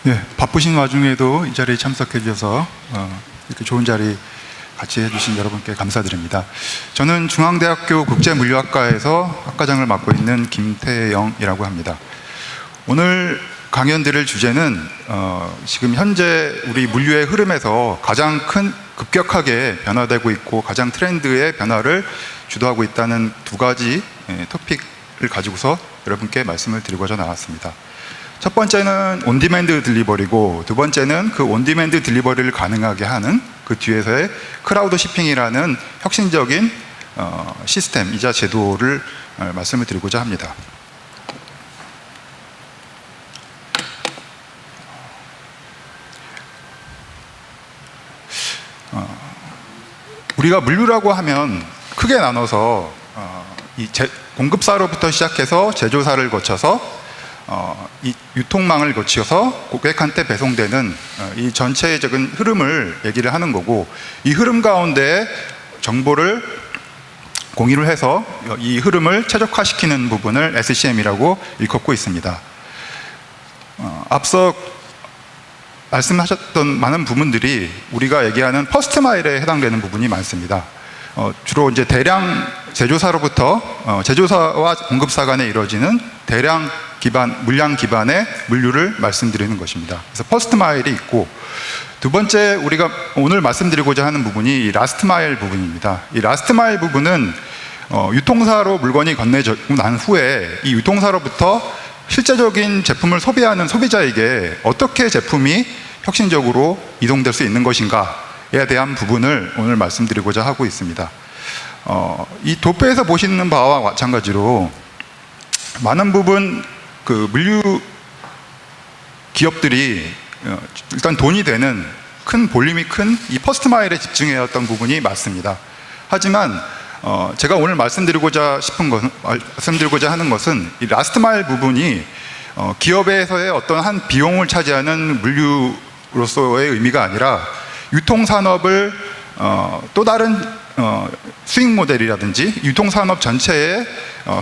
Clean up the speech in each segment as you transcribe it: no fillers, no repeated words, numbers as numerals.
네, 바쁘신 와중에도 이 자리에 참석해 주셔서 이렇게 좋은 자리 같이 해주신 여러분께 감사드립니다. 저는 중앙대학교 국제물류학과에서 학과장을 맡고 있는 김태영이라고 합니다. 오늘 강연 드릴 주제는 지금 현재 우리 물류의 흐름에서 가장 큰 급격하게 변화되고 있고 가장 트렌드의 변화를 주도하고 있다는 두 가지 토픽을 가지고서 여러분께 말씀을 드리고자 나왔습니다. 첫 번째는 온디맨드 딜리버리고, 두 번째는 그 온디맨드 딜리버리를 가능하게 하는 그 뒤에서의 크라우드 shipping이라는 혁신적인 시스템이자 제도를 말씀을 드리고자 합니다. 우리가 물류라고 하면 크게 나눠서 공급사로부터 시작해서 제조사를 거쳐서 이 유통망을 거쳐서 고객한테 배송되는 이 전체적인 흐름을 얘기를 하는 거고, 이 흐름 가운데 정보를 공유를 해서 이 흐름을 최적화시키는 부분을 SCM이라고 일컫고 있습니다. 앞서 말씀하셨던 많은 부분들이 우리가 얘기하는 퍼스트 마일에 해당되는 부분이 많습니다. 주로 이제 대량 제조사로부터 제조사와 공급사 간에 이루어지는 대량 기반, 물량 기반의 물류를 말씀드리는 것입니다. 그래서 퍼스트 마일이 있고, 두 번째 우리가 오늘 말씀드리고자 하는 부분이 이 라스트 마일 부분입니다. 이 라스트 마일 부분은 유통사로 물건이 건네지고 난 후에 이 유통사로부터 실제적인 제품을 소비하는 소비자에게 어떻게 제품이 혁신적으로 이동될 수 있는 것인가에 대한 부분을 오늘 말씀드리고자 하고 있습니다. 이 도표에서 보시는 바와 마찬가지로 많은 부분 그 물류 기업들이 일단 돈이 되는 큰 볼륨이 큰 이 퍼스트 마일에 집중해왔던 부분이 맞습니다. 하지만 제가 오늘 말씀드리고자 하는 것은 이 라스트 마일 부분이 기업에서의 어떤 한 비용을 차지하는 물류로서의 의미가 아니라 유통산업을 또 다른 수익 모델이라든지 유통산업 전체의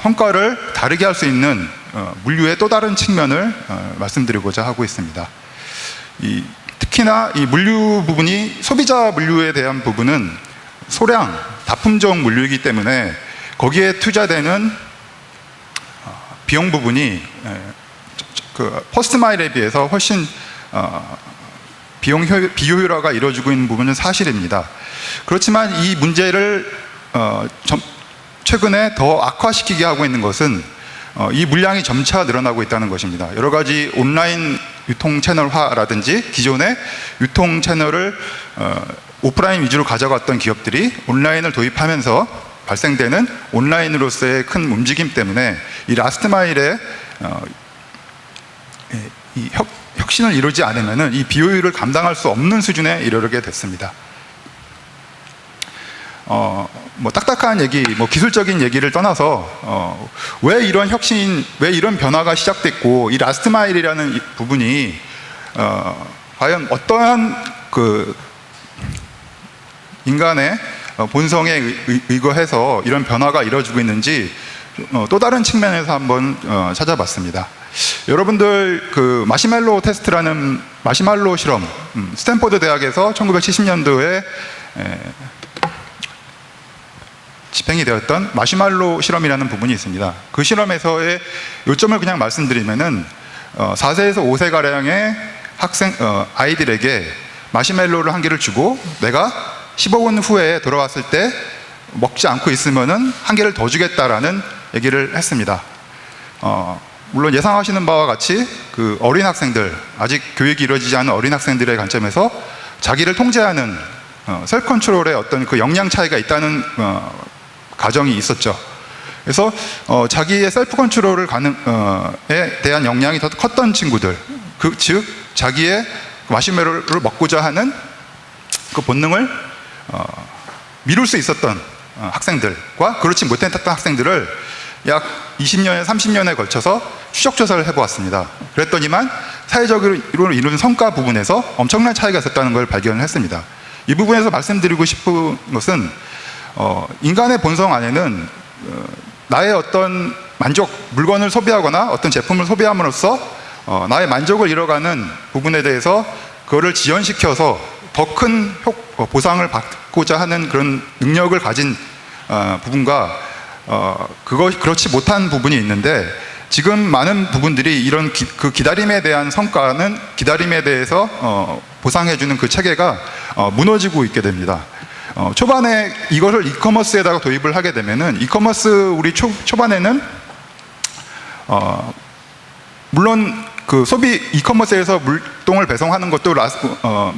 성과를 다르게 할 수 있는 물류의 또 다른 측면을 말씀드리고자 하고 있습니다. 특히나 이 물류 부분이 소비자 물류에 대한 부분은 소량, 다품종 물류이기 때문에 거기에 투자되는 비용 부분이 그 퍼스트 마일에 비해서 훨씬 비효율화가 이루어지고 있는 부분은 사실입니다. 그렇지만 이 문제를 최근에 더 악화시키게 하고 있는 것은 이 물량이 점차 늘어나고 있다는 것입니다. 여러 가지 온라인 유통 채널화라든지 기존의 유통 채널을 오프라인 위주로 가져갔던 기업들이 온라인을 도입하면서 발생되는 온라인으로서의 큰 움직임 때문에 이 라스트 마일에 이 혁신을 이루지 않으면 이 비효율을 감당할 수 없는 수준에 이르게 됐습니다. 뭐 딱딱한 얘기, 뭐 기술적인 얘기를 떠나서 왜 이런 혁신, 왜 이런 변화가 시작됐고 이 라스트 마일이라는 이 부분이 과연 어떠한 그 인간의 본성에 의거해서 이런 변화가 이루어지고 있는지 또 다른 측면에서 한번 찾아봤습니다. 여러분들 그 마시멜로 테스트라는 마시멜로 실험, 스탠포드 대학에서 1970년도에 집행이 되었던 마시멜로 실험이라는 부분이 있습니다. 그 실험에서의 요점을 그냥 말씀드리면은 4세에서 5세 가량의 아이들에게 마시멜로를 한 개를 주고 내가 15분 후에 돌아왔을 때 먹지 않고 있으면은 한 개를 더 주겠다라는 얘기를 했습니다. 물론 예상하시는 바와 같이 그 어린 학생들, 아직 교육이 이루어지지 않은 어린 학생들의 관점에서 자기를 통제하는 셀프 컨트롤의 어떤 그 역량 차이가 있다는 가정이 있었죠. 그래서 자기의 셀프 컨트롤을 에 대한 역량이 더 컸던 친구들, 즉 자기의 마시멜로를 먹고자 하는 그 본능을 미룰 수 있었던 학생들과 그렇지 못했던 학생들을 약 20년에 30년에 걸쳐서 추적 조사를 해보았습니다. 그랬더니만 사회적으로 이루는 성과 부분에서 엄청난 차이가 있었다는 걸 발견을 했습니다. 이 부분에서 말씀드리고 싶은 것은 인간의 본성 안에는 나의 어떤 만족, 물건을 소비하거나 어떤 제품을 소비함으로써 나의 만족을 잃어가는 부분에 대해서 그거를 지연시켜서 더 큰 보상을 받고자 하는 그런 능력을 가진 부분과 그렇지 못한 부분이 있는데, 지금 많은 부분들이 이런 그 기다림에 대한 성과는 기다림에 대해서 보상해주는 그 체계가 무너지고 있게 됩니다. 초반에 이것을 이커머스에다가 도입을 하게 되면은, 이커머스 우리 초반에는 물론 그 소비 이커머스에서 물동을 배송하는 것도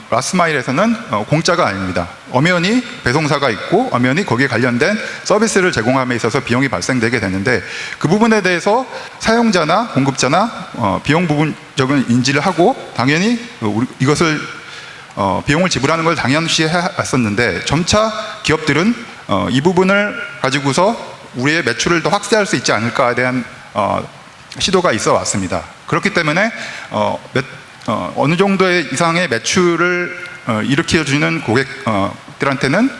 라스마일에서는 공짜가 아닙니다. 엄연히 배송사가 있고 엄연히 거기에 관련된 서비스를 제공함에 있어서 비용이 발생되게 되는데, 그 부분에 대해서 사용자나 공급자나 비용 부분적인 인지를 하고 당연히 이것을 비용을 지불하는 걸 당연시 해왔었는데, 점차 기업들은 이 부분을 가지고서 우리의 매출을 더 확대할 수 있지 않을까에 대한 시도가 있어 왔습니다. 그렇기 때문에 어느 정도의 이상의 매출을 일으켜주는 고객들한테는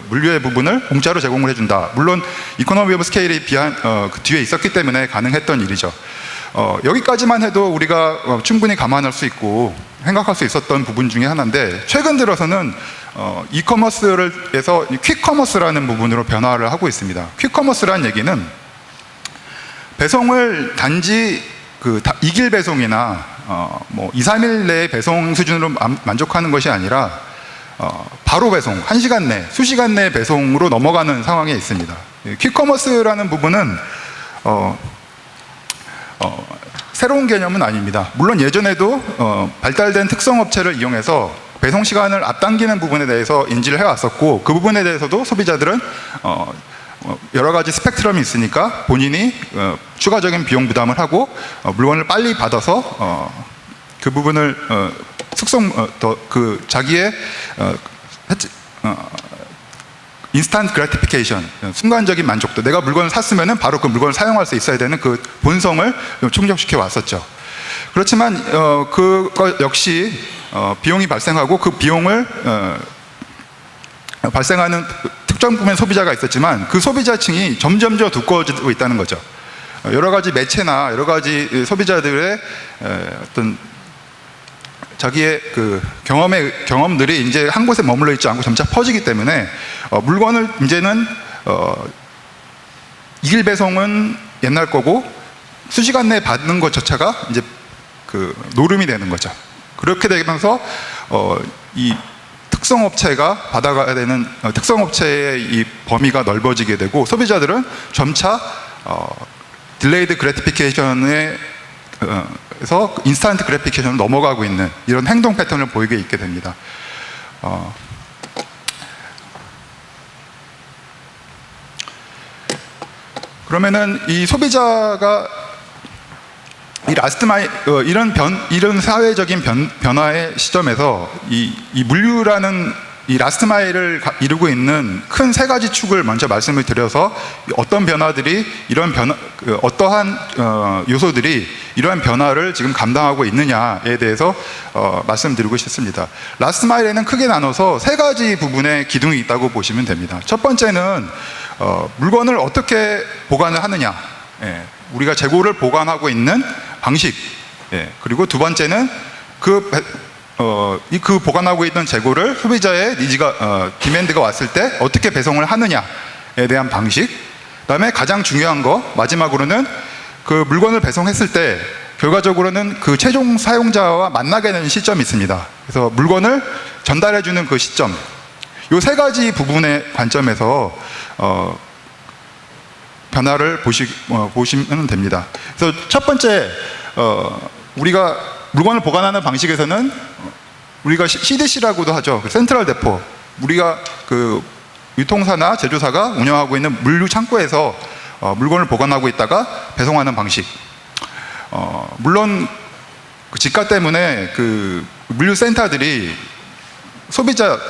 물류의 부분을 공짜로 제공을 해준다. 물론 이코노미 오브 스케일이 그 뒤에 있었기 때문에 가능했던 일이죠. 여기까지만 해도 우리가 충분히 감안할 수 있고 생각할 수 있었던 부분 중에 하나인데, 최근 들어서는 이커머스에서 퀵커머스라는 부분으로 변화를 하고 있습니다. 퀵커머스라는 얘기는 배송을 단지 그 2길 배송이나 뭐 2, 3일 내에 배송 수준으로 만족하는 것이 아니라 바로 배송, 1시간 내, 수시간 내 배송으로 넘어가는 상황에 있습니다. 퀵커머스라는 부분은 새로운 개념은 아닙니다. 물론 예전에도 발달된 특성업체를 이용해서 배송 시간을 앞당기는 부분에 대해서 인지를 해왔었고, 그 부분에 대해서도 소비자들은 여러 가지 스펙트럼이 있으니까 본인이 추가적인 비용 부담을 하고 물건을 빨리 받아서 그 부분을 자기의 인스턴트 그래티피케이션, 순간적인 만족도, 내가 물건을 샀으면은 바로 그 물건을 사용할 수 있어야 되는 그 본성을 충족시켜 왔었죠. 그렇지만 그것 역시 비용이 발생하고, 그 비용을 발생하는 특정 부분의 소비자가 있었지만 그 소비자층이 점점 더 두꺼워지고 있다는 거죠. 여러 가지 매체나 여러 가지 소비자들의 어떤 자기의 그 경험들이 이제 한 곳에 머물러 있지 않고 점차 퍼지기 때문에 물건을 이제는 2일 배송은 옛날 거고 수시간 내에 받는 것조차가 이제 그 노름이 되는 거죠. 그렇게 되면서 이 특성업체가 받아가야 되는 특성업체의 이 범위가 넓어지게 되고, 소비자들은 점차 딜레이드 그래티피케이션에 에서 인스턴트 그래티피케이션으로 넘어가고 있는 이런 행동 패턴을 보이게 있게 됩니다. 그러면은 이 소비자가 이 라스트 마일 이런 사회적인 변화의 시점에서 이 물류라는 이 라스트 마일을 이루고 있는 큰 세 가지 축을 먼저 말씀을 드려서, 어떤 변화들이 어떠한 요소들이 이러한 변화를 지금 감당하고 있느냐에 대해서 말씀드리고 싶습니다. 라스트 마일에는 크게 나눠서 세 가지 부분의 기둥이 있다고 보시면 됩니다. 첫 번째는 물건을 어떻게 보관을 하느냐, 우리가 재고를 보관하고 있는 방식, 그리고 두 번째는 그 보관하고 있던 재고를 소비자의 디맨드가 왔을 때 어떻게 배송을 하느냐에 대한 방식, 그 다음에 가장 중요한 거 마지막으로는 그 물건을 배송했을 때 결과적으로는 그 최종 사용자와 만나게 되는 시점이 있습니다. 그래서 물건을 전달해주는 그 시점, 이 세 가지 부분의 관점에서 변화를 보시면 됩니다. 그래서 첫 번째, 우리가 물건을 보관하는 방식에서는 우리가 CDC라고도 하죠. 센트럴 데포. 우리가 그 유통사나 제조사가 운영하고 있는 물류 창고에서 물건을 보관하고 있다가 배송하는 방식. 물론 그 집가 때문에 그 물류 센터들이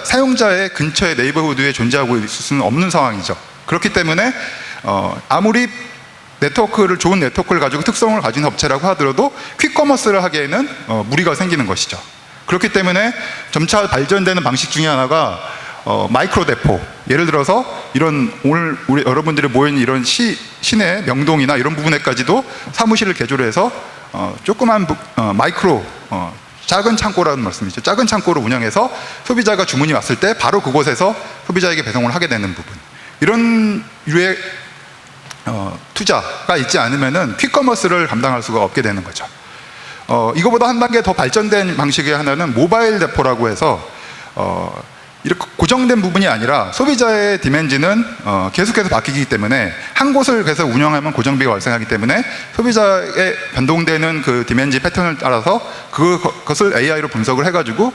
사용자의 근처의 네이버후드에 존재하고 있을 수는 없는 상황이죠. 그렇기 때문에 아무리 좋은 네트워크를 가지고 특성을 가진 업체라고 하더라도 퀵커머스를 하기에는 무리가 생기는 것이죠. 그렇기 때문에 점차 발전되는 방식 중에 하나가 마이크로 데포. 예를 들어서 오늘 우리 여러분들이 모인 이런 시내 명동이나 이런 부분에까지도 사무실을 개조를 해서 조그만 마이크로 작은 창고라는 말씀이죠. 작은 창고를 운영해서 소비자가 주문이 왔을 때 바로 그곳에서 소비자에게 배송을 하게 되는 부분, 이런 유의 투자가 있지 않으면은 퀵커머스를 감당할 수가 없게 되는 거죠. 이거보다 한 단계 더 발전된 방식의 하나는 모바일 대포라고 해서 이렇게 고정된 부분이 아니라 소비자의 디맨지는 계속해서 바뀌기 때문에 한 곳을 계속 운영하면 고정비가 발생하기 때문에 소비자의 변동되는 그 디맨지 패턴을 따라서 그것을 AI로 분석을 해가지고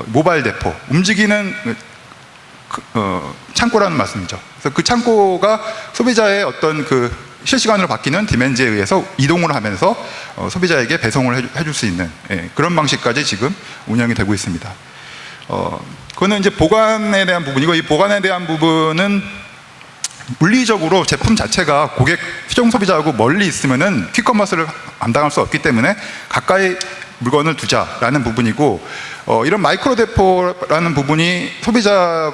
모바일 대포, 움직이는 창고라는 말씀이죠. 그래서 그 창고가 소비자의 어떤 그 실시간으로 바뀌는 디맨지에 의해서 이동을 하면서 소비자에게 배송을 해줄 수 있는 그런 방식까지 지금 운영이 되고 있습니다. 그거는 이제 보관에 대한 부분이고, 이 보관에 대한 부분은 물리적으로 제품 자체가 고객 최종 소비자하고 멀리 있으면은 퀵커머스를 감당할 수 없기 때문에 가까이 물건을 두자라는 부분이고, 이런 마이크로 대포라는 부분이 소비자의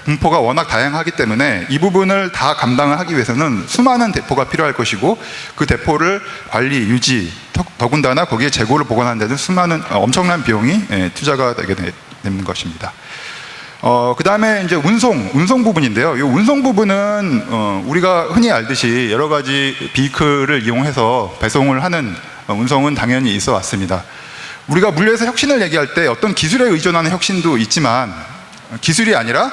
분포가 워낙 다양하기 때문에 이 부분을 다 감당을 하기 위해서는 수많은 대포가 필요할 것이고, 그 대포를 관리, 유지, 더군다나 거기에 재고를 보관하는 데는 수많은 엄청난 비용이 투자가 되게 되는 것입니다. 그 다음에 이제 운송 부분인데요. 이 운송 부분은 우리가 흔히 알듯이 여러 가지 비클을 이용해서 배송을 하는 운송은 당연히 있어 왔습니다. 우리가 물류에서 혁신을 얘기할 때 어떤 기술에 의존하는 혁신도 있지만 기술이 아니라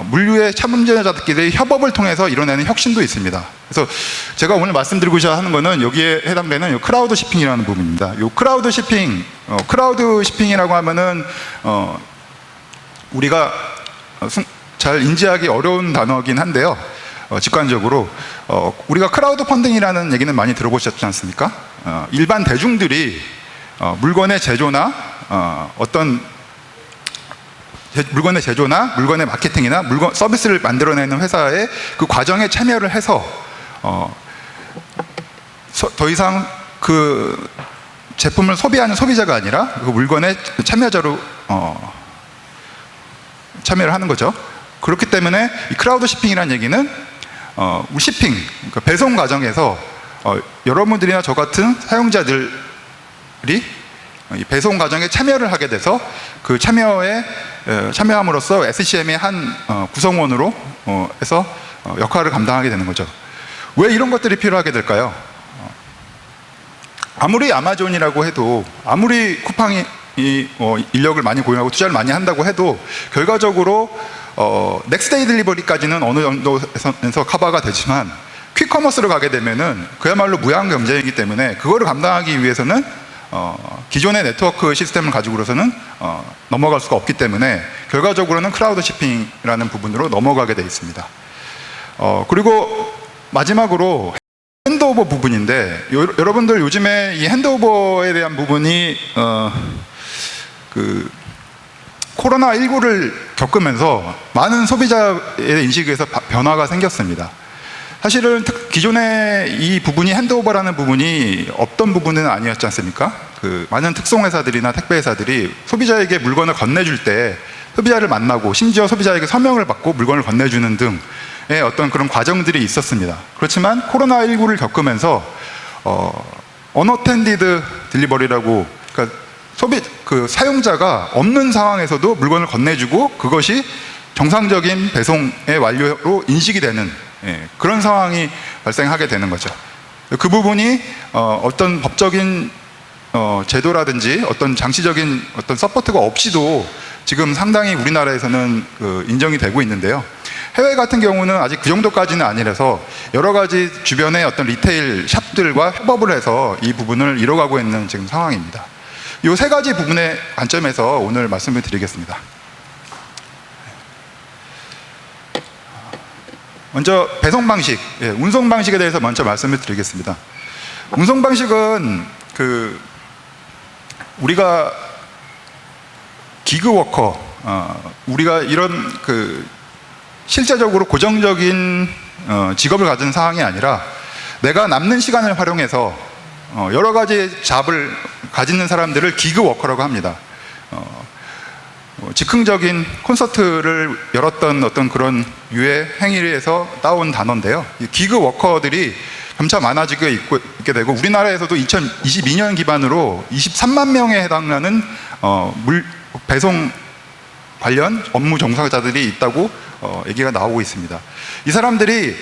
물류의 참운전자들끼리 협업을 통해서 이뤄내는 혁신도 있습니다. 그래서 제가 오늘 말씀드리고자 하는 것은 여기에 해당되는 이 크라우드 shipping이라는 부분입니다. 이 크라우드 shipping이라고 하면은 우리가 잘 인지하기 어려운 단어긴 한데요. 직관적으로 우리가 크라우드 펀딩이라는 얘기는 많이 들어보셨지 않습니까? 일반 대중들이 물건의 제조나 물건의 마케팅이나 서비스를 만들어내는 회사의 그 과정에 참여를 해서 더 이상 그 제품을 소비하는 소비자가 아니라 그 물건의 참여자로 참여를 하는 거죠. 그렇기 때문에 이 크라우드 shipping이라는 얘기는 shipping, 그러니까 배송 과정에서 여러분들이나 저 같은 사용자들이 이 배송 과정에 참여를 하게 돼서 그 참여함으로써 SCM의 한 구성원으로 해서 역할을 감당하게 되는 거죠. 왜 이런 것들이 필요하게 될까요? 아무리 아마존이라고 해도, 아무리 쿠팡이 인력을 많이 고용하고 투자를 많이 한다고 해도 결과적으로 넥스데이 딜리버리까지는 어느 정도에서 커버가 되지만 퀵커머스로 가게 되면은 그야말로 무한 경쟁이기 때문에 그거를 감당하기 위해서는 기존의 네트워크 시스템을 가지고서는 넘어갈 수가 없기 때문에 결과적으로는 크라우드 shipping이라는 부분으로 넘어가게 되어 있습니다. 그리고 마지막으로 핸드오버 부분인데, 여러분들 요즘에 이 핸드오버에 대한 부분이 그 코로나19를 겪으면서 많은 소비자의 인식에서 변화가 생겼습니다. 사실은 기존에 이 부분이 핸드오버라는 부분이 없던 부분은 아니었지 않습니까? 그 많은 특송회사들이나 택배회사들이 소비자에게 물건을 건네줄 때 소비자를 만나고 심지어 소비자에게 서명을 받고 물건을 건네주는 등의 어떤 그런 과정들이 있었습니다. 그렇지만 코로나19를 겪으면서 unattended delivery라고, 그러니까 그 사용자가 없는 상황에서도 물건을 건네주고 그것이 정상적인 배송의 완료로 인식이 되는 그런 상황이 발생하게 되는 거죠. 그 부분이 어떤 법적인 제도라든지 어떤 장치적인 어떤 서포트가 없이도 지금 상당히 우리나라에서는 인정이 되고 있는데요. 해외 같은 경우는 아직 그 정도까지는 아니라서 여러 가지 주변의 어떤 리테일 샵들과 협업을 해서 이 부분을 이뤄가고 있는 지금 상황입니다. 이 세 가지 부분의 관점에서 오늘 말씀을 드리겠습니다. 먼저 배송 방식, 운송 방식에 대해서 먼저 말씀을 드리겠습니다. 운송 방식은 우리가 기그워커, 우리가 이런 실제적으로 고정적인 직업을 가진 상황이 아니라 내가 남는 시간을 활용해서 여러 가지 잡을 가지는 사람들을 기그워커라고 합니다. 즉흥적인 콘서트를 열었던 어떤 그런 유해 행위에서 따온 단어인데요. 이 기그워커들이 점차 많아지게 있게 되고, 우리나라에서도 2022년 기반으로 23만 명에 해당하는 배송 관련 업무 종사자들이 있다고 얘기가 나오고 있습니다. 이 사람들이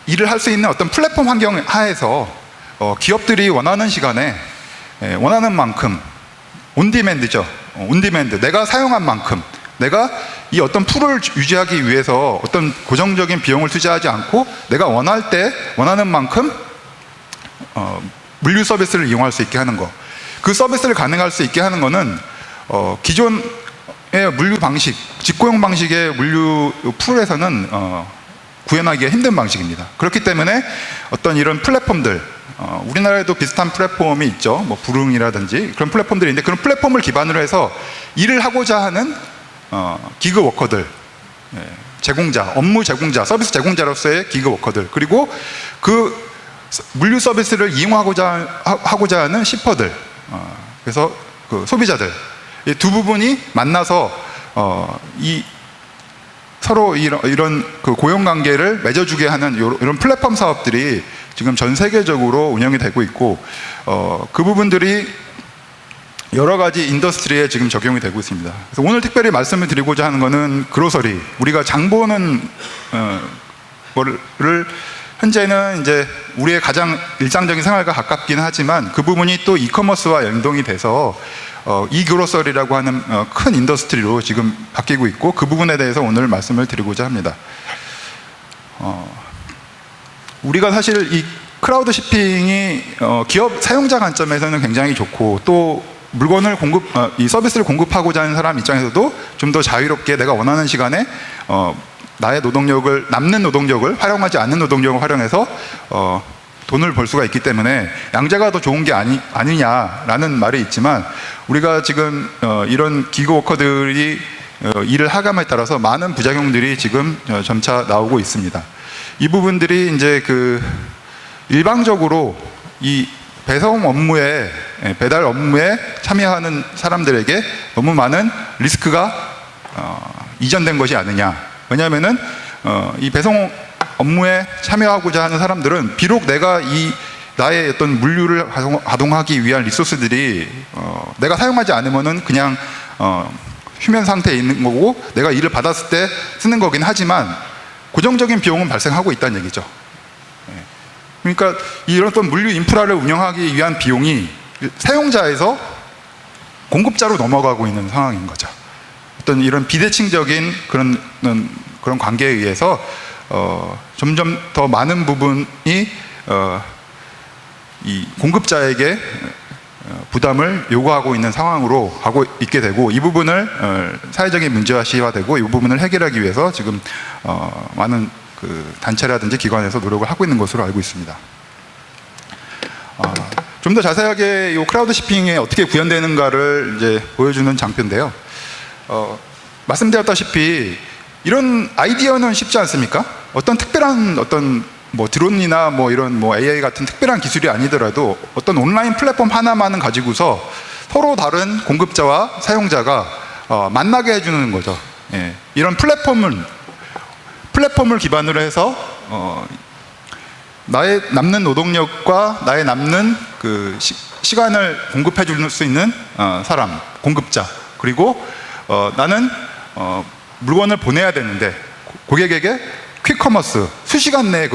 일을 할 수 있는 어떤 플랫폼 환경 하에서 기업들이 원하는 시간에 원하는 만큼 온디맨드죠. 온디맨드, 내가 사용한 만큼, 내가 이 어떤 풀을 유지하기 위해서 어떤 고정적인 비용을 투자하지 않고 내가 원할 때 원하는 만큼 물류 서비스를 이용할 수 있게 하는 거. 그 서비스를 가능할 수 있게 하는 거는 기존의 물류 방식, 직고용 방식의 물류 풀에서는 구현하기가 힘든 방식입니다. 그렇기 때문에 어떤 이런 플랫폼들, 우리나라에도 비슷한 플랫폼이 있죠. 뭐 부릉이라든지 그런 플랫폼들이 있는데, 그런 플랫폼을 기반으로 해서 일을 하고자 하는 기그 워커들, 제공자, 업무 제공자, 서비스 제공자로서의 기그 워커들, 그리고 그 물류 서비스를 이용하고자 하는 시퍼들, 그래서 그 소비자들, 이 두 부분이 만나서 서로 이런 그 고용 관계를 맺어주게 하는 이런 플랫폼 사업들이 지금 전 세계적으로 운영이 되고 있고, 그 부분들이 여러 가지 인더스트리에 지금 적용이 되고 있습니다. 그래서 오늘 특별히 말씀을 드리고자 하는 것은 그로서리, 우리가 장 보는 거를 현재는 이제 우리의 가장 일상적인 생활과 가깝긴 하지만 그 부분이 또 이커머스와 연동이 돼서 이그로서리라고 하는 큰 인더스트리로 지금 바뀌고 있고, 그 부분에 대해서 오늘 말씀을 드리고자 합니다. 우리가 사실 이 크라우드 shipping이 기업 사용자 관점에서는 굉장히 좋고, 또 물건을 이 서비스를 공급하고자 하는 사람 입장에서도 좀 더 자유롭게 내가 원하는 시간에 나의 노동력을, 남는 노동력을 활용하지 않는 노동력을 활용해서 돈을 벌 수가 있기 때문에 양자가 더 좋은 게 아니냐라는 말이 있지만, 우리가 지금 이런 기그 워커들이 일을 하감에 따라서 많은 부작용들이 지금 점차 나오고 있습니다. 이 부분들이 이제 그 일방적으로 이 배송 업무에, 배달 업무에 참여하는 사람들에게 너무 많은 리스크가 이전된 것이 아니냐. 왜냐하면은 이 배송 업무에 참여하고자 하는 사람들은 비록 내가 나의 어떤 물류를 가동하기 위한 리소스들이 내가 사용하지 않으면은 그냥 휴면 상태에 있는 거고, 내가 일을 받았을 때 쓰는 거긴 하지만 고정적인 비용은 발생하고 있다는 얘기죠. 그러니까 이런 어떤 물류 인프라를 운영하기 위한 비용이 사용자에서 공급자로 넘어가고 있는 상황인 거죠. 어떤 이런 비대칭적인 그런 관계에 의해서 점점 더 많은 부분이 이 공급자에게 부담을 요구하고 있는 상황으로 가고 있게 되고, 이 부분을 사회적인 문제화시화되고, 이 부분을 해결하기 위해서 지금 많은 그 단체라든지 기관에서 노력을 하고 있는 것으로 알고 있습니다. 좀 더 자세하게 이 크라우드 shipping이 어떻게 구현되는가를 이제 보여주는 장표인데요. 말씀드렸다시피 이런 아이디어는 쉽지 않습니까? 어떤 특별한 뭐 드론이나 뭐 이런 뭐 AI 같은 특별한 기술이 아니더라도 어떤 온라인 플랫폼 하나만은 가지고서 서로 다른 공급자와 사용자가 만나게 해주는 거죠. 예. 이런 플랫폼을 기반으로 해서 나의 남는 노동력과 나의 남는 그 시간을 공급해 줄 수 있는 사람, 공급자, 그리고 나는 물건을 보내야 되는데 고객에게 퀵커머스, 수시간 내에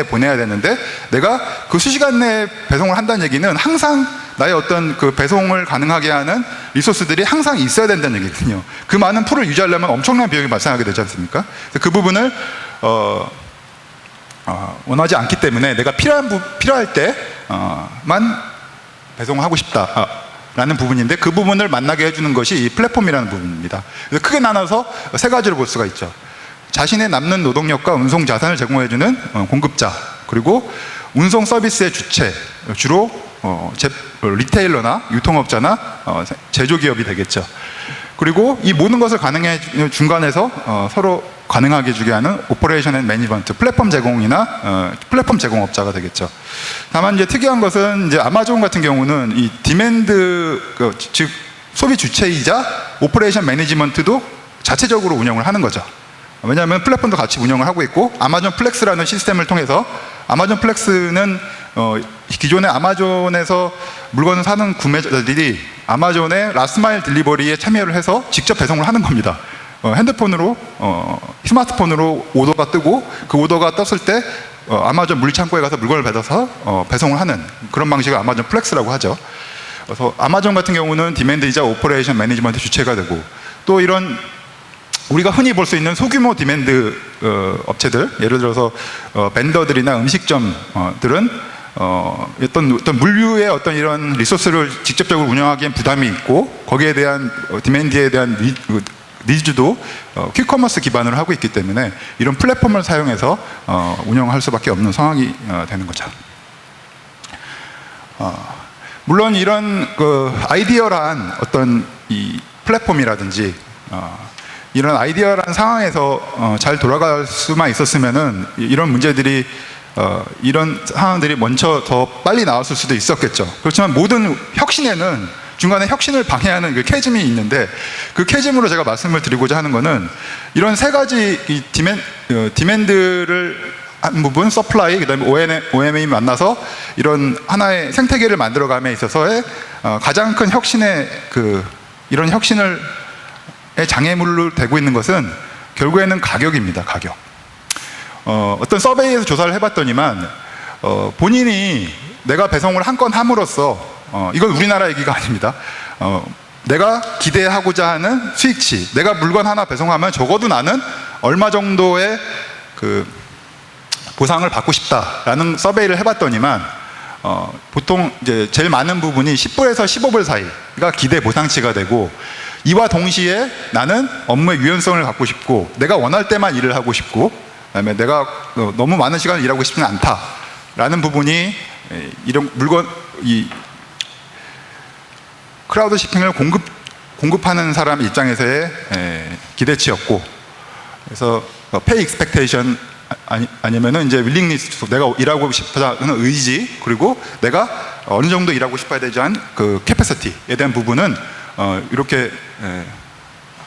보내야 되는데, 내가 그 수시간 내에 배송을 한다는 얘기는 항상 나의 어떤 그 배송을 가능하게 하는 리소스들이 항상 있어야 된다는 얘기거든요. 그 많은 풀을 유지하려면 엄청난 비용이 발생하게 되지 않습니까? 그래서 그 부분을 원하지 않기 때문에 내가 필요할 때만 배송하고 싶다 라는 부분인데, 그 부분을 만나게 해주는 것이 이 플랫폼이라는 부분입니다. 그래서 크게 나눠서 세 가지로 볼 수가 있죠. 자신의 남는 노동력과 운송 자산을 제공해주는 공급자, 그리고 운송 서비스의 주체, 주로 리테일러나 유통업자나 제조기업이 되겠죠. 그리고 이 모든 것을 가능해 중간에서 서로 가능하게 해주게 하는 오퍼레이션 앤 매니지먼트, 플랫폼 제공이나 플랫폼 제공업자가 되겠죠. 다만 이제 특이한 것은 이제 아마존 같은 경우는 이 디맨드, 즉 소비 주체이자 오퍼레이션 매니지먼트도 자체적으로 운영을 하는 거죠. 왜냐하면 플랫폼도 같이 운영을 하고 있고, 아마존 플렉스라는 시스템을 통해서, 아마존 플렉스는 기존의 아마존에서 물건을 사는 구매자들이 아마존의 라스트마일 딜리버리에 참여를 해서 직접 배송을 하는 겁니다. 핸드폰으로, 스마트폰으로 오더가 뜨고, 그 오더가 떴을 때 아마존 물류창고에 가서 물건을 받아서 배송을 하는 그런 방식을 아마존 플렉스라고 하죠. 그래서 아마존 같은 경우는 디맨드이자 오퍼레이션 매니지먼트 주체가 되고, 또 이런 우리가 흔히 볼 수 있는 소규모 디맨드 업체들, 예를 들어서 벤더들이나 음식점들은 어떤 물류의 어떤 이런 리소스를 직접적으로 운영하기엔 부담이 있고, 거기에 대한 디맨드에 대한 니즈도 퀵커머스 기반으로 하고 있기 때문에 이런 플랫폼을 사용해서 운영할 수밖에 없는 상황이 되는 거죠. 물론 이런 아이디어란 어떤 이 플랫폼이라든지 이런 아이디어란 상황에서 잘 돌아갈 수만 있었으면은 이런 문제들이 이런 상황들이 먼저 더 빨리 나왔을 수도 있었겠죠. 그렇지만 모든 혁신에는 중간에 혁신을 방해하는 그 캐즘이 있는데, 그 캐즘으로 제가 말씀을 드리고자 하는 거는 이런 세 가지 이 디맨드를 한 부분, 서플라이, 그 다음에 OM이 만나서 이런 하나의 생태계를 만들어감에 있어서의 가장 큰 혁신의 이런 혁신을 장애물로 되고 있는 것은 결국에는 가격입니다. 가격. 어떤 서베이에서 조사를 해봤더니만 본인이 내가 배송을 한 건 함으로써 이건 우리나라 얘기가 아닙니다. 내가 기대하고자 하는 수익치, 내가 물건 하나 배송하면 적어도 나는 얼마 정도의 보상을 받고 싶다라는 서베이를 해봤더니만 보통 이제 제일 많은 부분이 10불에서 15불 사이가 기대 보상치가 되고, 이와 동시에 나는 업무의 유연성을 갖고 싶고, 내가 원할 때만 일을 하고 싶고, 그다음에 내가 너무 많은 시간을 일하고 싶지는 않다라는 부분이 이런 물건, 이 크라우드 shipping을 공급하는 사람 입장에서의 기대치였고, 그래서 pay expectation 아니면은 이제 willingness, 내가 일하고 싶다는 의지, 그리고 내가 어느 정도 일하고 싶어야 되지 않은 그 capacity에 대한 부분은 이렇게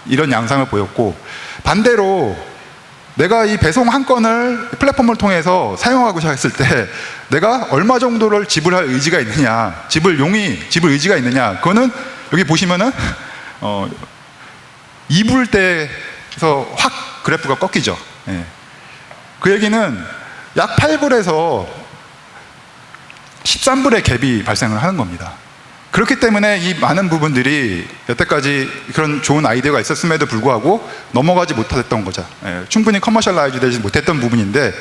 이런 양상을 보였고, 반대로 내가 이 배송 한 건을 플랫폼을 통해서 사용하고자 했을 때 내가 얼마 정도를 지불할 의지가 있느냐, 지불 의지가 있느냐, 그거는 여기 보시면은 2불대에서 확 그래프가 꺾이죠. 그 얘기는 약 8불에서 13불의 갭이 발생을 하는 겁니다. 그렇기 때문에 이 많은 부분들이 여태까지 그런 좋은 아이디어가 있었음에도 불구하고 넘어가지 못했던 거죠. 충분히 커머셜라이즈 되지 못했던 부분인데,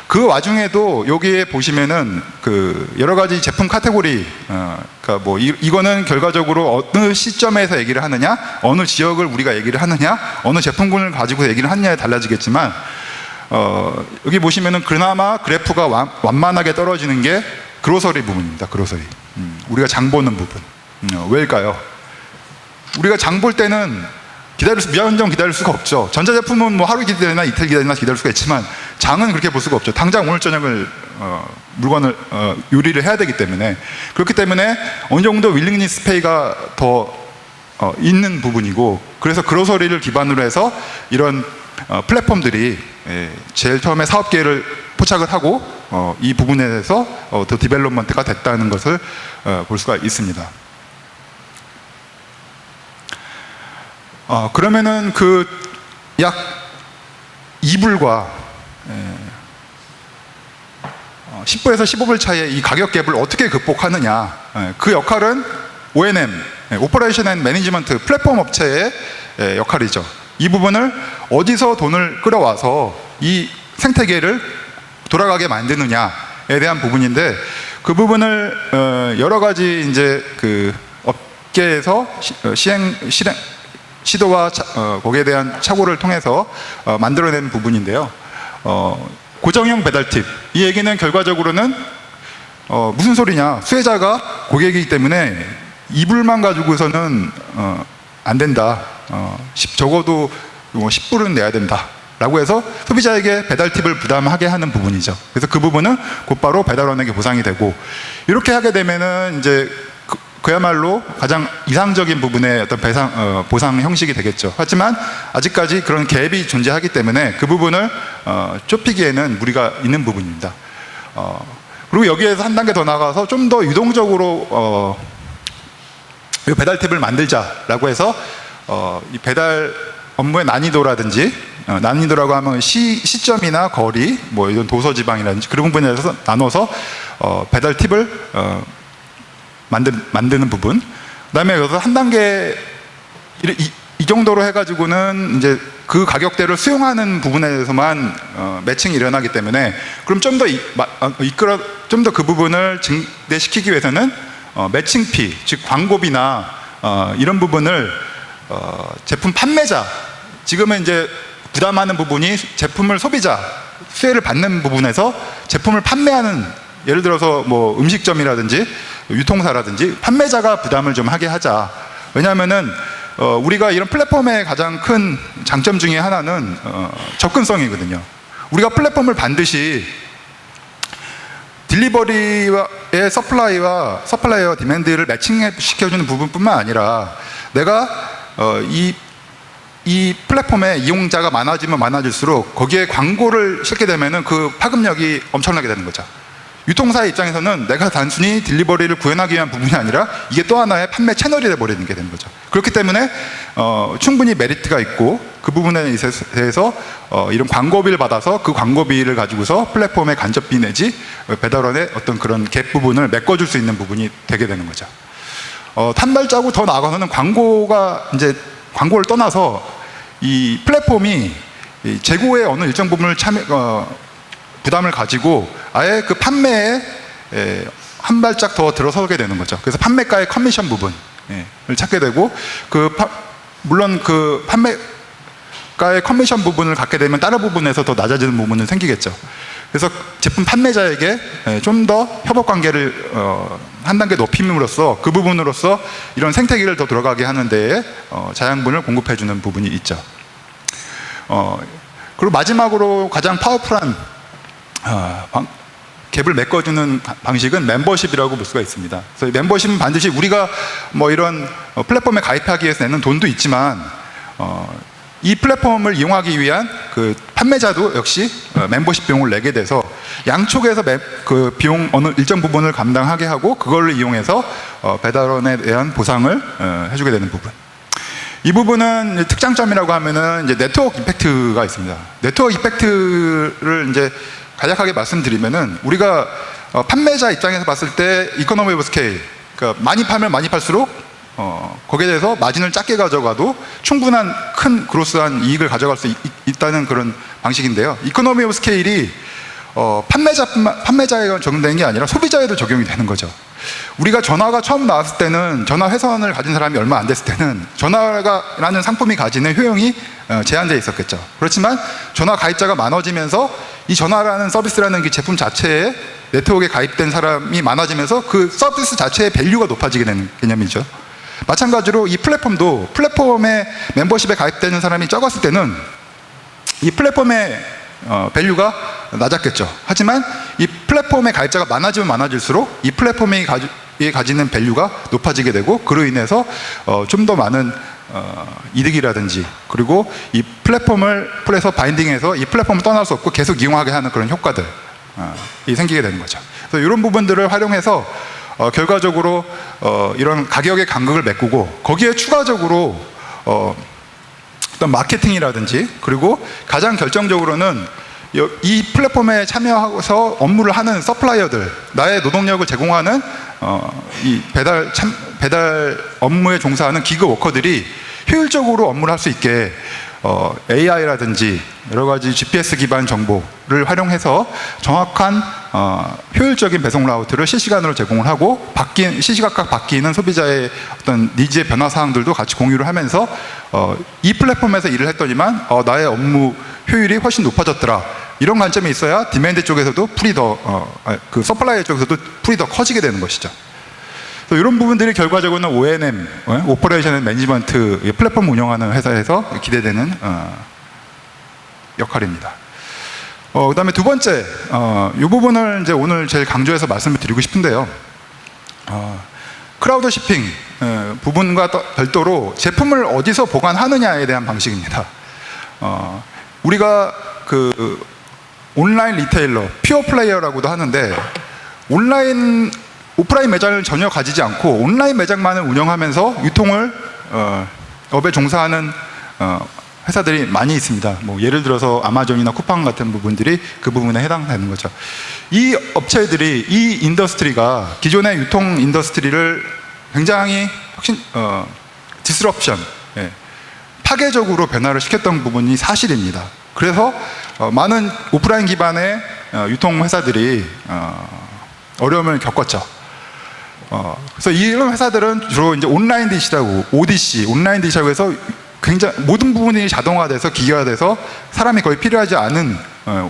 그 와중에도 여기에 보시면은 여러 가지 제품 카테고리, 그러니까 뭐 이거는 결과적으로 어느 시점에서 얘기를 하느냐, 어느 지역을 우리가 얘기를 하느냐, 어느 제품군을 가지고 얘기를 하느냐에 달라지겠지만, 여기 보시면은 그나마 그래프가 완만하게 떨어지는 게 그로서리 부분입니다. 그로서리. 우리가 장 보는 부분. 왜일까요? 우리가 장 볼 때는 무한정 기다릴 수가 없죠. 전자제품은 뭐 하루 기다리나 이틀 기다리나 기다릴 수가 있지만, 장은 그렇게 볼 수가 없죠. 당장 오늘 저녁을 물건을 요리를 해야 되기 때문에. 그렇기 때문에 어느 정도 윌링니스 페이가 더 있는 부분이고, 그래서 그로서리를 기반으로 해서 이런 플랫폼들이 제일 처음에 사업 기회를 포착을 하고 이 부분에 대해서 더 디벨롭먼트가 됐다는 것을 볼 수가 있습니다. 그러면은 약 2불과 10불에서 15불 차이의 이 가격 갭을 어떻게 극복하느냐, 그 역할은 O&M, 오퍼레이션 앤 매니지먼트 플랫폼 업체의 역할이죠. 이 부분을 어디서 돈을 끌어와서 이 생태계를 돌아가게 만드느냐에 대한 부분인데, 그 부분을 여러 가지 이제 업계에서 시도와 거기에 대한 착오를 통해서 만들어낸 부분인데요. 고정형 배달팁, 이 얘기는 결과적으로는 무슨 소리냐, 수혜자가 고객이기 때문에 2불만 가지고서는 안 된다, 적어도 10불은 내야 된다 라고 해서 소비자에게 배달팁을 부담하게 하는 부분이죠. 그래서 그 부분은 곧바로 배달원에게 보상이 되고, 이렇게 하게 되면은 이제 그야말로 가장 이상적인 부분의 어떤 보상 형식이 되겠죠. 하지만 아직까지 그런 갭이 존재하기 때문에 그 부분을 좁히기에는 무리가 있는 부분입니다. 그리고 여기에서 한 단계 더 나가서 좀 더 유동적으로 이 배달 팁을 만들자라고 해서 이 배달 업무의 난이도라든지 난이도라고 하면 시점이나 거리, 뭐 이런 도서 지방이라든지 그런 부분에 대해서 나눠서 배달 팁을 만드는 부분. 그다음에 여기서 한 단계 이 정도로 해가지고는 이제 그 가격대를 수용하는 부분에 대해서만 매칭이 일어나기 때문에 그럼 좀 더 그 부분을 증대시키기 위해서는 매칭피, 즉 광고비나 이런 부분을 제품 판매자, 지금은 이제 부담하는 부분이 제품을 소비자, 수혜를 받는 부분에서 제품을 판매하는, 예를 들어서 뭐 음식점이라든지 유통사라든지 판매자가 부담을 좀 하게 하자. 왜냐하면은 우리가 이런 플랫폼의 가장 큰 장점 중에 하나는 접근성이거든요. 우리가 플랫폼을 반드시 딜리버리의 서플라이와 디맨드를 매칭시켜주는 부분뿐만 아니라 내가 이 플랫폼에 이용자가 많아지면 많아질수록 거기에 광고를 싣게 되면은 그 파급력이 엄청나게 되는 거죠. 유통사의 입장에서는 내가 단순히 딜리버리를 구현하기 위한 부분이 아니라 이게 또 하나의 판매 채널이 돼버리는 게 되는 거죠. 그렇기 때문에 충분히 메리트가 있고 그 부분에 대해서 이런 광고비를 받아서 그 광고비를 가지고서 플랫폼의 간접비 내지 배달원의 어떤 그런 갭 부분을 메꿔줄 수 있는 부분이 되게 되는 거죠. 한 발자국 더 나아가서는 광고를 떠나서 이 플랫폼이 재고의 어느 일정 부분을 부담을 가지고 아예 그 판매에 한 발짝 더 들어서게 되는 거죠. 그래서 판매가의 커미션 부분을 찾게 되고 물론 그 판매가의 커미션 부분을 갖게 되면 다른 부분에서 더 낮아지는 부분은 생기겠죠. 그래서 제품 판매자에게 좀 더 협업 관계를 한 단계 높임으로써 그 부분으로써 이런 생태계를 더 들어가게 하는 데에 자양분을 공급해 주는 부분이 있죠. 그리고 마지막으로 가장 파워풀한 갭을 메꿔주는 방식은 멤버십이라고 볼 수가 있습니다. 그래서 멤버십은 반드시 우리가 뭐 이런 플랫폼에 가입하기 위해서 내는 돈도 있지만 이 플랫폼을 이용하기 위한 그 판매자도 역시 멤버십 비용을 내게 돼서 양쪽에서 그 비용 어느 일정 부분을 감당하게 하고 그걸로 이용해서 배달원에 대한 보상을 해주게 되는 부분. 이 부분은 특장점이라고 하면은 이제 네트워크 임팩트가 있습니다. 네트워크 임팩트를 이제 간략하게 말씀드리면은 우리가 판매자 입장에서 봤을 때 이코노미 오브 스케일, 그러니까 많이 팔면 많이 팔수록 거기에 대해서 마진을 작게 가져가도 충분한 큰 그로스한 이익을 가져갈 수 있다는 그런 방식인데요. 이코노미 오브 스케일이 판매자에 적용되는 게 아니라 소비자에도 적용이 되는 거죠. 우리가 전화가 처음 나왔을 때는, 전화 회선을 가진 사람이 얼마 안 됐을 때는 전화라는 상품이 가지는 효용이 제한되어 있었겠죠. 그렇지만 전화 가입자가 많아지면서 이 전화라는 서비스라는 그 제품 자체에 네트워크에 가입된 사람이 많아지면서 그 서비스 자체의 밸류가 높아지게 되는 개념이죠. 마찬가지로 이 플랫폼도 플랫폼의 멤버십에 가입되는 사람이 적었을 때는 이 플랫폼의 밸류가 낮았겠죠. 하지만 이 플랫폼의 가입자가 많아지면 많아질수록 이 플랫폼이 가지는 밸류가 높아지게 되고 그로 인해서 좀 더 많은 이득이라든지 그리고 이 플랫폼에서 바인딩해서 이 플랫폼을 떠날 수 없고 계속 이용하게 하는 그런 효과들이 생기게 되는 거죠. 그래서 이런 부분들을 활용해서 결과적으로 이런 가격의 간극을 메꾸고 거기에 추가적으로 어떤 마케팅이라든지 그리고 가장 결정적으로는 이 플랫폼에 참여해서 업무를 하는 서플라이어들, 나의 노동력을 제공하는 이 배달 업무에 종사하는 기그 워커들이 효율적으로 업무를 할 수 있게 AI라든지 여러 가지 GPS 기반 정보를 활용해서 정확한 효율적인 배송 라우트를 실시간으로 제공을 하고 시시각각 바뀌는 소비자의 어떤 니즈의 변화 사항들도 같이 공유를 하면서 이 플랫폼에서 일을 했더니만 나의 업무 효율이 훨씬 높아졌더라. 이런 관점이 있어야 디맨드 쪽에서도 그 서플라이 쪽에서도 풀이 더 커지게 되는 것이죠. 그래서 이런 부분들이 결과적으로는 O&M, 오퍼레이션 앤 매니지먼트 플랫폼 운영하는 회사에서 기대되는 역할입니다. 그 다음에 두 번째, 이 부분을 이제 오늘 제일 강조해서 말씀을 드리고 싶은데요. 크라우드 shipping 부분과 별도로 제품을 어디서 보관하느냐에 대한 방식입니다. 우리가 그 온라인 리테일러, 퓨어 플레이어라고도 하는데 오프라인 매장을 전혀 가지지 않고 온라인 매장만을 운영하면서 유통을 업에 종사하는 회사들이 많이 있습니다. 뭐 예를 들어서 아마존이나 쿠팡 같은 부분들이 그 부분에 해당되는 거죠. 이 업체들이, 이 인더스트리가 기존의 유통 인더스트리를 굉장히 디스럽션, 파괴적으로 변화를 시켰던 부분이 사실입니다. 그래서 많은 오프라인 기반의 유통 회사들이 어려움을 겪었죠. 그래서 이런 회사들은 주로 이제 온라인 DC라고, ODC, 온라인 DC라고 해서 굉장히 모든 부분이 자동화돼서 기계화돼서 사람이 거의 필요하지 않은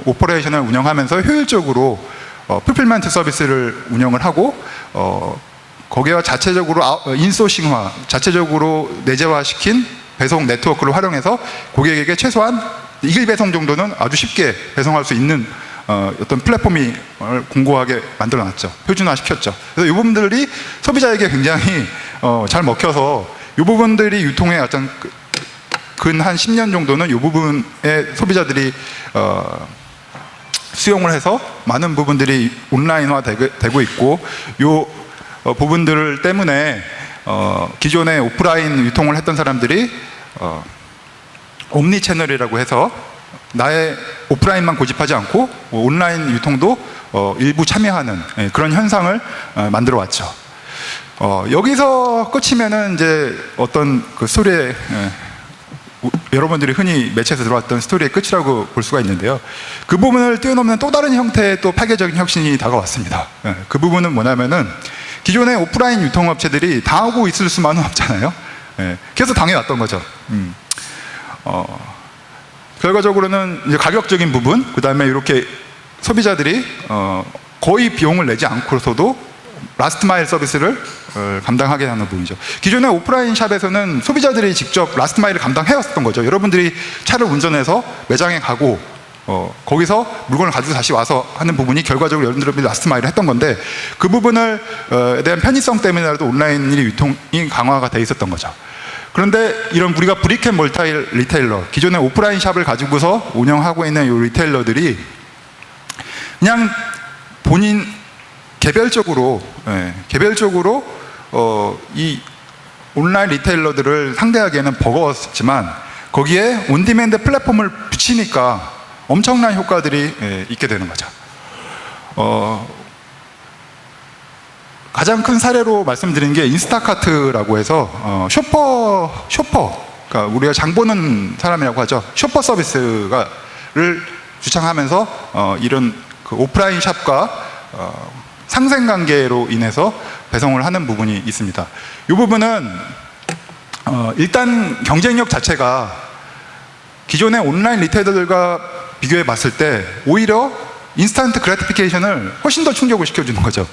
오퍼레이션을 운영하면서 효율적으로 풀필먼트 서비스를 운영을 하고 거기와 자체적으로 인소싱화, 자체적으로 내재화시킨 배송 네트워크를 활용해서 고객에게 최소한 일일 배송 정도는 아주 쉽게 배송할 수 있는 어떤 플랫폼이 공고하게 만들어놨죠. 표준화시켰죠. 그래서 이 부분들이 소비자에게 굉장히 잘 먹혀서 이 부분들이 유통의 어떤 근 한 10년 정도는 이 부분에 소비자들이 수용을 해서 많은 부분들이 온라인화 되고 있고, 이 부분들 때문에 기존에 오프라인 유통을 했던 사람들이 옴니 채널이라고 해서 나의 오프라인만 고집하지 않고 온라인 유통도 일부 참여하는 그런 현상을 만들어 왔죠. 여기서 끝이면은 이제 어떤 그 스토리의 여러분들이 흔히 매체에서 들어왔던 스토리의 끝이라고 볼 수가 있는데요. 그 부분을 뛰어넘는 또 다른 형태의 또 파괴적인 혁신이 다가왔습니다. 그 부분은 뭐냐면은 기존의 오프라인 유통업체들이 당하고 있을 수만은 없잖아요. 계속 당해왔던 거죠. 결과적으로는 이제 가격적인 부분, 그 다음에 이렇게 소비자들이 거의 비용을 내지 않고서도 라스트 마일 서비스를 감당하게 하는 부분이죠. 기존의 오프라인 샵에서는 소비자들이 직접 라스트 마일을 감당해왔었던 거죠. 여러분들이 차를 운전해서 매장에 가고 거기서 물건을 가지고 다시 와서 하는 부분이 결과적으로 여러분들이 라스트 마일을 했던 건데, 그 부분을 대한 편의성 때문에라도 온라인 유통이 강화가 돼 있었던 거죠. 그런데 이런 우리가 브릭앤몰타 리테일러, 기존의 오프라인 샵을 가지고서 운영하고 있는 이 리테일러들이 그냥 본인 개별적으로 이 온라인 리테일러들을 상대하기에는 버거웠지만 거기에 온디맨드 플랫폼을 붙이니까 엄청난 효과들이 있게 되는 거죠. 가장 큰 사례로 말씀드린 게 인스타카트라고 해서 쇼퍼, 그러니까 우리가 장 보는 사람이라고 하죠. 쇼퍼 서비스를 주창하면서 이런 그 오프라인 샵과 상생관계로 인해서 배송을 하는 부분이 있습니다. 이 부분은 일단 경쟁력 자체가 기존의 온라인 리테일러들과 비교해 봤을 때 오히려 인스턴트 그래티피케이션을 훨씬 더 충족을 시켜주는 거죠.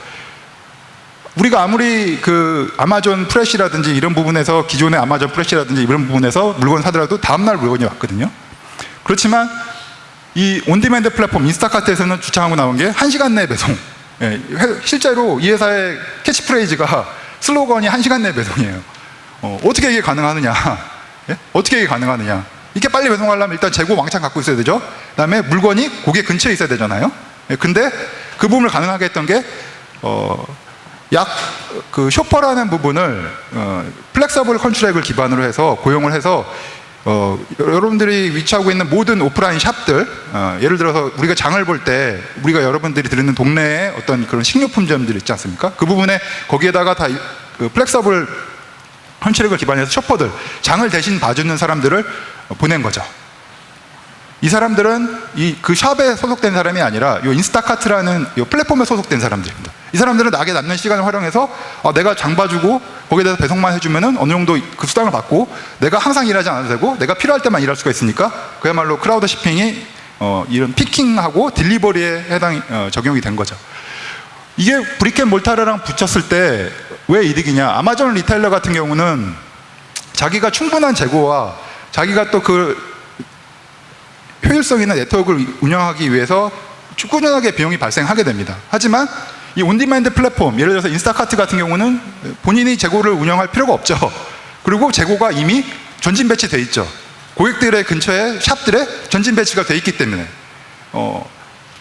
우리가 아무리 그 아마존 프레시라든지 이런 부분에서, 기존의 아마존 프레시라든지 이런 부분에서 물건 사더라도 다음날 물건이 왔거든요. 그렇지만 이 온디맨드 플랫폼 인스타카트에서는 주창하고 나온 게 1시간 내 배송. 실제로 이 회사의 캐치프레이즈가, 슬로건이 1시간 내 배송이에요. 어떻게 이게 가능하느냐? 어떻게 이게 가능하느냐? 이렇게 빨리 배송하려면 일단 재고 왕창 갖고 있어야 되죠. 그 다음에 물건이 고객 근처에 있어야 되잖아요. 근데 그 부분을 가능하게 했던 게 그 쇼퍼라는 부분을 플렉서블 컨트랙을 기반으로 해서 고용을 해서 여러분들이 위치하고 있는 모든 오프라인 샵들, 예를 들어서 우리가 장을 볼 때 우리가 여러분들이 들르는 동네에 어떤 그런 식료품점들 있지 않습니까? 그 부분에 거기에다가 다 그 플렉서블 컨트랙을 기반해서 쇼퍼들, 장을 대신 봐주는 사람들을 보낸 거죠. 이 사람들은 그 샵에 소속된 사람이 아니라 이 인스타카트라는 이 플랫폼에 소속된 사람들입니다. 이 사람들은 나에게 남는 시간을 활용해서 내가 장 봐주고 거기에 대해서 배송만 해주면은 어느 정도 그 수당을 받고 내가 항상 일하지 않아도 되고 내가 필요할 때만 일할 수가 있으니까 그야말로 크라우드 shipping이 이런 피킹하고 딜리버리에 적용이 된 거죠. 이게 브릭앤몰타르랑 붙였을 때 왜 이득이냐? 아마존 리테일러 같은 경우는 자기가 충분한 재고와 자기가 또 그 효율성 있는 네트워크를 운영하기 위해서 꾸준하게 비용이 발생하게 됩니다. 하지만 이 온디맨드 플랫폼, 예를 들어서 인스타카트 같은 경우는 본인이 재고를 운영할 필요가 없죠. 그리고 재고가 이미 전진 배치되어 있죠. 고객들의 근처에 샵들에 전진 배치가 되어 있기 때문에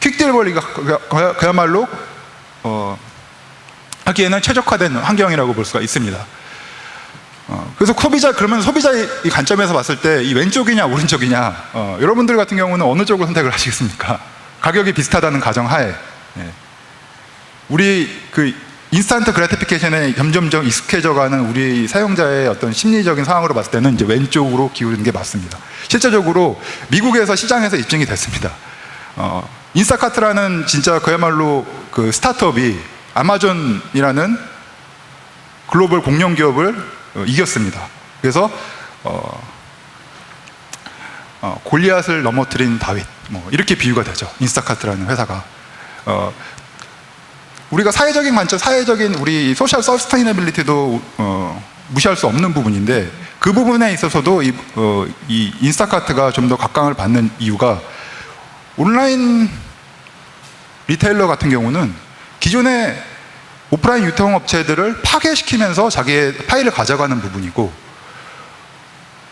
퀵 딜리버리가 그야말로 하기에는 최적화된 환경이라고 볼 수가 있습니다. 그래서 그러면 소비자의 관점에서 봤을 때 이 왼쪽이냐 오른쪽이냐, 여러분들 같은 경우는 어느 쪽을 선택을 하시겠습니까? 가격이 비슷하다는 가정하에. 우리 그 인스턴트 그래티피케이션에 점점점 익숙해져가는 우리 사용자의 어떤 심리적인 상황으로 봤을 때는 이제 왼쪽으로 기울이는 게 맞습니다. 실제적으로 미국에서 시장에서 입증이 됐습니다. 인스타카트라는 진짜 그야말로 그 스타트업이 아마존이라는 글로벌 공룡 기업을 이겼습니다. 그래서 골리앗을 넘어뜨린 다윗, 뭐 이렇게 비유가 되죠. 인스타카트라는 회사가. 우리가 사회적인 관점, 사회적인 우리 소셜 서스테이너빌리티도 무시할 수 없는 부분인데, 그 부분에 있어서도 이 인스타카트가 좀 더 각광을 받는 이유가, 온라인 리테일러 같은 경우는 기존의 오프라인 유통업체들을 파괴시키면서 자기의 파일을 가져가는 부분이고,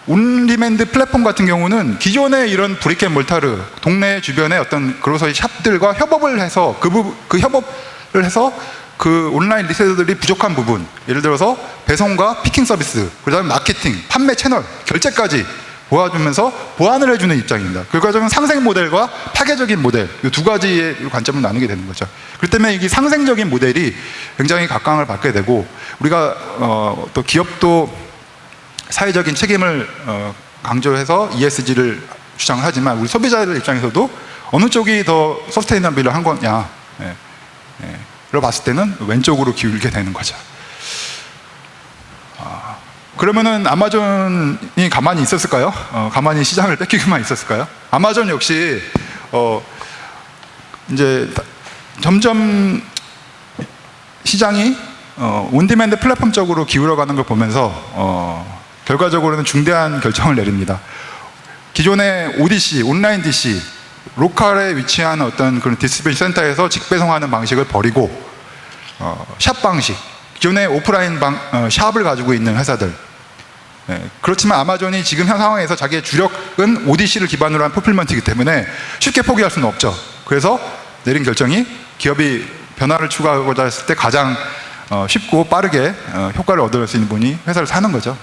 온리맨드 플랫폼 같은 경우는 기존의 이런 브릭앤몰타르, 동네 주변의 어떤 그로서리 샵들과 협업을 해서 그 협업을 해서 그 온라인 리테일러들이 부족한 부분, 예를 들어서 배송과 피킹 서비스, 그 다음에 마케팅, 판매 채널, 결제까지 도와주면서 보완을 해주는 입장입니다. 그 과정은 상생 모델과 파괴적인 모델, 이 두 가지의 관점을 나누게 되는 거죠. 그렇기 때문에 이게 상생적인 모델이 굉장히 각광을 받게 되고, 우리가 또 기업도 사회적인 책임을 강조해서 ESG를 주장을 하지만, 우리 소비자들 입장에서도 어느 쪽이 더 서스테이너블을 한 거냐, 를 봤을 때는 왼쪽으로 기울게 되는 거죠. 그러면은 아마존이 가만히 있었을까요? 가만히 시장을 뺏기고만 있었을까요? 아마존 역시 이제 점점 시장이 온디맨드 플랫폼 쪽으로 기울어가는 걸 보면서 결과적으로는 중대한 결정을 내립니다. 기존의 ODC, 온라인 DC, 로컬에 위치한 어떤 그런 디스트리뷰션 센터에서 직배송하는 방식을 버리고 샵 방식, 기존의 오프라인 샵을 가지고 있는 회사들, 그렇지만 아마존이 지금 현 상황에서 자기의 주력은 ODC를 기반으로 한 풀필먼트이기 때문에 쉽게 포기할 수는 없죠. 그래서 내린 결정이, 기업이 변화를 추구하고자 했을 때 가장 쉽고 빠르게 효과를 얻을 수 있는 분이 회사를 사는 거죠.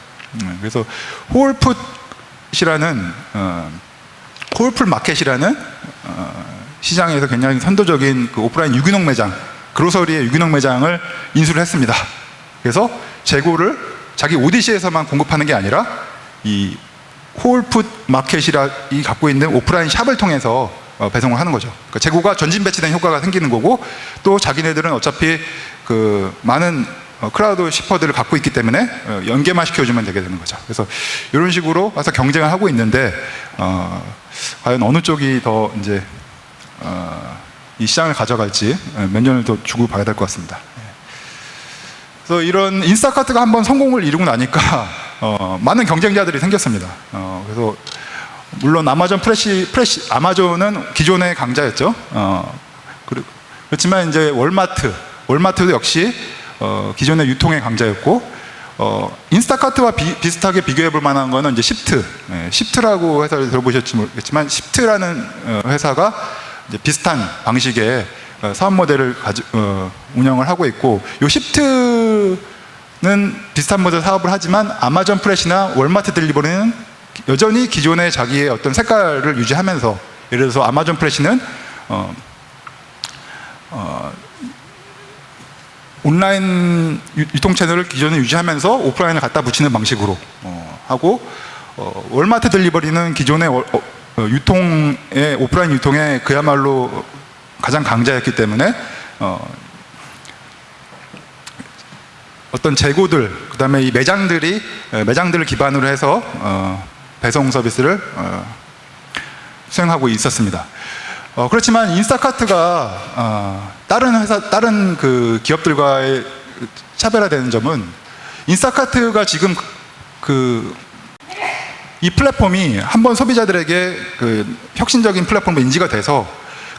그래서 홀풋이라는 홀풋 마켓이라는 시장에서 굉장히 선도적인 그 오프라인 유기농 매장, 그로서리의 유기농 매장을 인수를 했습니다. 그래서 재고를 자기 ODC에서만 공급하는 게 아니라 이 홀풋 마켓이 갖고 있는 오프라인 샵을 통해서 배송을 하는 거죠. 그러니까 재고가 전진 배치된 효과가 생기는 거고, 또 자기네들은 어차피 그 많은 크라우드 시퍼들을 갖고 있기 때문에 연계만 시켜주면 되게 되는 거죠. 그래서 이런 식으로 와서 경쟁을 하고 있는데, 과연 어느 쪽이 더 이제 이 시장을 가져갈지 몇 년을 더 두고 봐야 될 것 같습니다. 그래서 이런 인스타카트가 한번 성공을 이루고 나니까 많은 경쟁자들이 생겼습니다. 그래서 물론 아마존은 기존의 강자였죠. 그렇지만 이제 월마트도 역시 기존의 유통의 강자였고, 인스타카트와 비슷하게 비교해 볼 만한 거는 이제 시프트라고 회사를 들어보셨지 모르겠지만, 시프트라는 회사가 이제 비슷한 방식의 사업 모델을 운영을 하고 있고, 이 시프트는 비슷한 모델 사업을 하지만 아마존 프레시나 월마트 딜리버리는 여전히 기존의 자기의 어떤 색깔을 유지하면서, 예를 들어서 아마존 프레시는 온라인 유통 채널을 기존에 유지하면서 오프라인을 갖다 붙이는 방식으로 하고, 월마트 딜리버리는 기존의 유통의 오프라인 유통에 그야말로 가장 강자였기 때문에 어떤 재고들, 그 다음에 이 매장들을 기반으로 해서 배송 서비스를 수행하고 있었습니다. 그렇지만 인스타카트가 다른 그 기업들과의 차별화되는 점은, 인스타카트가 지금 이 플랫폼이 한번 소비자들에게 그 혁신적인 플랫폼으로 인지가 돼서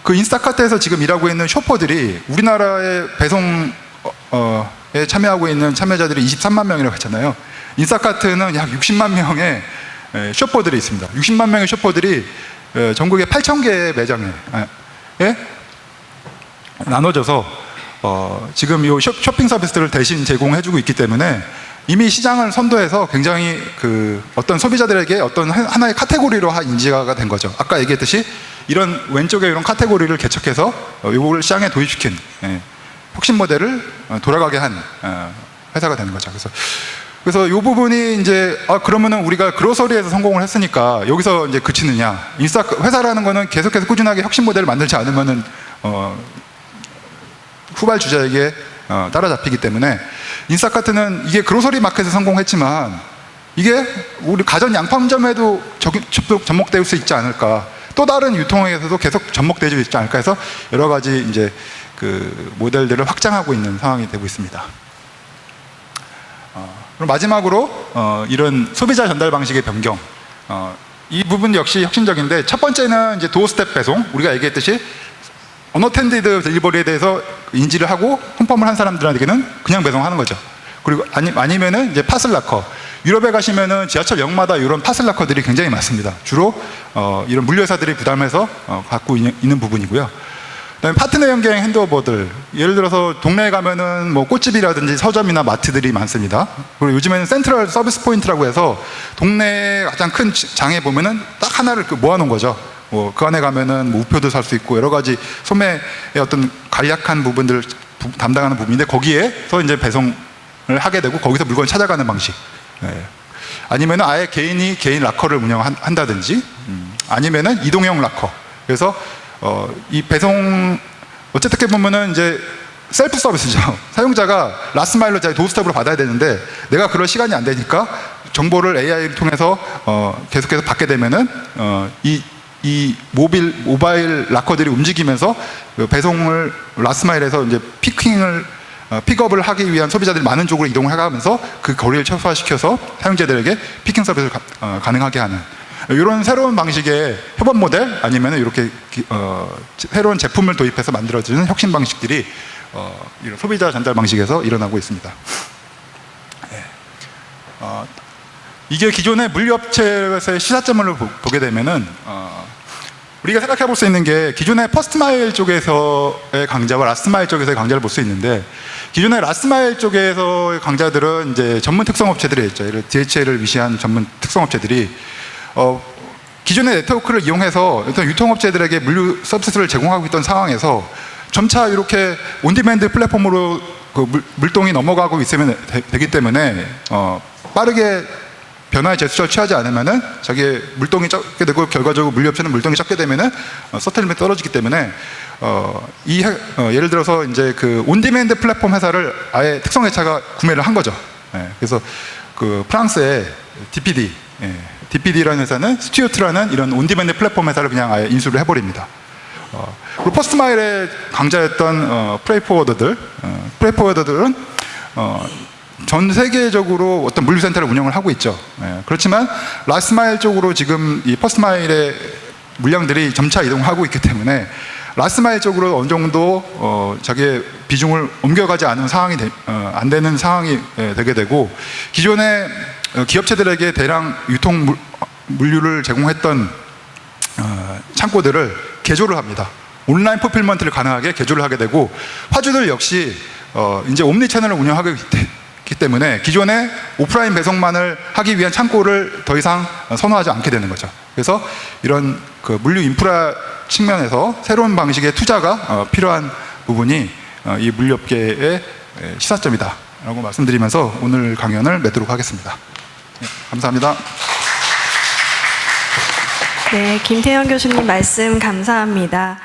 그 인스타카트에서 지금 일하고 있는 쇼퍼들이 우리나라의 배송에 참여하고 있는 참여자들이 23만 명이라고 했잖아요. 인스타카트는 약 60만 명의 쇼퍼들이 있습니다. 60만 명의 쇼퍼들이 전국에 8,000개의 매장에 나눠져서 지금 이 쇼핑 서비스를 대신 제공해주고 있기 때문에 이미 시장을 선도해서 굉장히 그 어떤 소비자들에게 어떤 하나의 카테고리로 인지가 된 거죠. 아까 얘기했듯이 이런 왼쪽에 이런 카테고리를 개척해서 이걸 시장에 도입시킨 혁신 모델을 돌아가게 한 회사가 되는 거죠. 그래서 이 부분이 이제 그러면은 우리가 그로서리에서 성공을 했으니까 여기서 이제 그치느냐? 회사라는 거는 계속해서 꾸준하게 혁신 모델을 만들지 않으면은 후발 주자에게 따라잡히기 때문에 인스타카트는 이게 그로서리 마켓에 성공했지만 이게 우리 가전 양품점에도 접목될 수 있지 않을까, 또 다른 유통에서도 계속 접목될 수 있지 않을까 해서 여러 가지 이제 그 모델들을 확장하고 있는 상황이 되고 있습니다. 그럼 마지막으로 이런 소비자 전달 방식의 변경, 이 부분 역시 혁신적인데, 첫 번째는 이제 도어 스텝 배송, 우리가 얘기했듯이 언어텐디드 딜리버리에 대해서 인지를 하고 컨펌을 한 사람들에게는 그냥 배송하는 거죠. 그리고 아니면은 이제 파슬라커, 유럽에 가시면은 지하철역마다 이런 파슬라커들이 굉장히 많습니다. 주로 이런 물류회사들이 부담해서 갖고 있는 부분이고요. 그다음에 파트너 연계 핸드오버들, 예를 들어서 동네에 가면은 뭐 꽃집이라든지 서점이나 마트들이 많습니다. 그리고 요즘에는 센트럴 서비스 포인트라고 해서 동네에 가장 큰 장에 보면은 딱 하나를 모아놓은 거죠. 그 안에 가면은 뭐 우표도 살 수 있고 여러 가지 소매의 어떤 간략한 부분들을 담당하는 부분인데, 거기에서 이제 배송을 하게 되고 거기서 물건을 찾아가는 방식. 아니면은 아예 개인이 개인 락커를 운영한다든지, 아니면은 이동형 락커. 그래서 이 배송 어쨌든 보면은 이제 셀프 서비스죠. 사용자가 라스트 마일로 자기 도어스텝으로 받아야 되는데 내가 그럴 시간이 안 되니까 정보를 AI를 통해서 계속해서 받게 되면은 이 모바일 락커들이 움직이면서 배송을 라스트 마일에서 이제 픽업을 하기 위한 소비자들이 많은 쪽으로 이동을 해가면서 그 거리를 최소화시켜서 사용자들에게 피킹 서비스를 가능하게 하는 이런 새로운 방식의 협업 모델, 아니면 이렇게 새로운 제품을 도입해서 만들어지는 혁신 방식들이 이런 소비자 전달 방식에서 일어나고 있습니다. 이게 기존의 물류업체에서의 시사점을 보게 되면은 우리가 생각해 볼 수 있는 게, 기존의 퍼스트 마일 쪽에서의 강자와 라스트 마일 쪽에서의 강자를 볼 수 있는데, 기존의 라스트 마일 쪽에서의 강자들은 이제 전문 특성 업체들이 있죠. DHL을 위시한 전문 특성 업체들이 기존의 네트워크를 이용해서 어떤 유통업체들에게 물류 서비스를 제공하고 있던 상황에서 점차 이렇게 온디맨드 플랫폼으로 그 물동이 넘어가고 있으면 되기 때문에 빠르게 변화의 제스처를 취하지 않으면은 자기의 물동이 적게 되고, 결과적으로 물류업체는 물동이 적게 되면은 서틀리먼트 떨어지기 때문에 예를 들어서 이제 그 온디맨드 플랫폼 회사를 아예 특성 회사가 구매를 한 거죠. 그래서 그 프랑스의 DPD라는 회사는 스튜어트라는 이런 온디맨드 플랫폼 회사를 그냥 아예 인수를 해버립니다. 그리고 퍼스트마일의 강자였던 프레이포워더들은 전 세계적으로 어떤 물류센터를 운영을 하고 있죠. 그렇지만 라스트마일 쪽으로 지금 이 퍼스트마일의 물량들이 점차 이동하고 있기 때문에 라스트마일 쪽으로 어느 정도 자기의 비중을 옮겨가지 않은 상황이 안 되는 상황이 되게 되고, 기존의 기업체들에게 대량 유통 물류를 제공했던 창고들을 개조를 합니다. 온라인 풀필먼트를 가능하게 개조를 하게 되고, 화주들 역시 이제 옴니 채널을 운영하기 때문에 기존의 오프라인 배송만을 하기 위한 창고를 더 이상 선호하지 않게 되는 거죠. 그래서 이런 그 물류 인프라 측면에서 새로운 방식의 투자가 필요한 부분이 이 물류업계의 시사점이다 라고 말씀드리면서 오늘 강연을 맺도록 하겠습니다. 네, 감사합니다. 네, 김태현 교수님 말씀 감사합니다.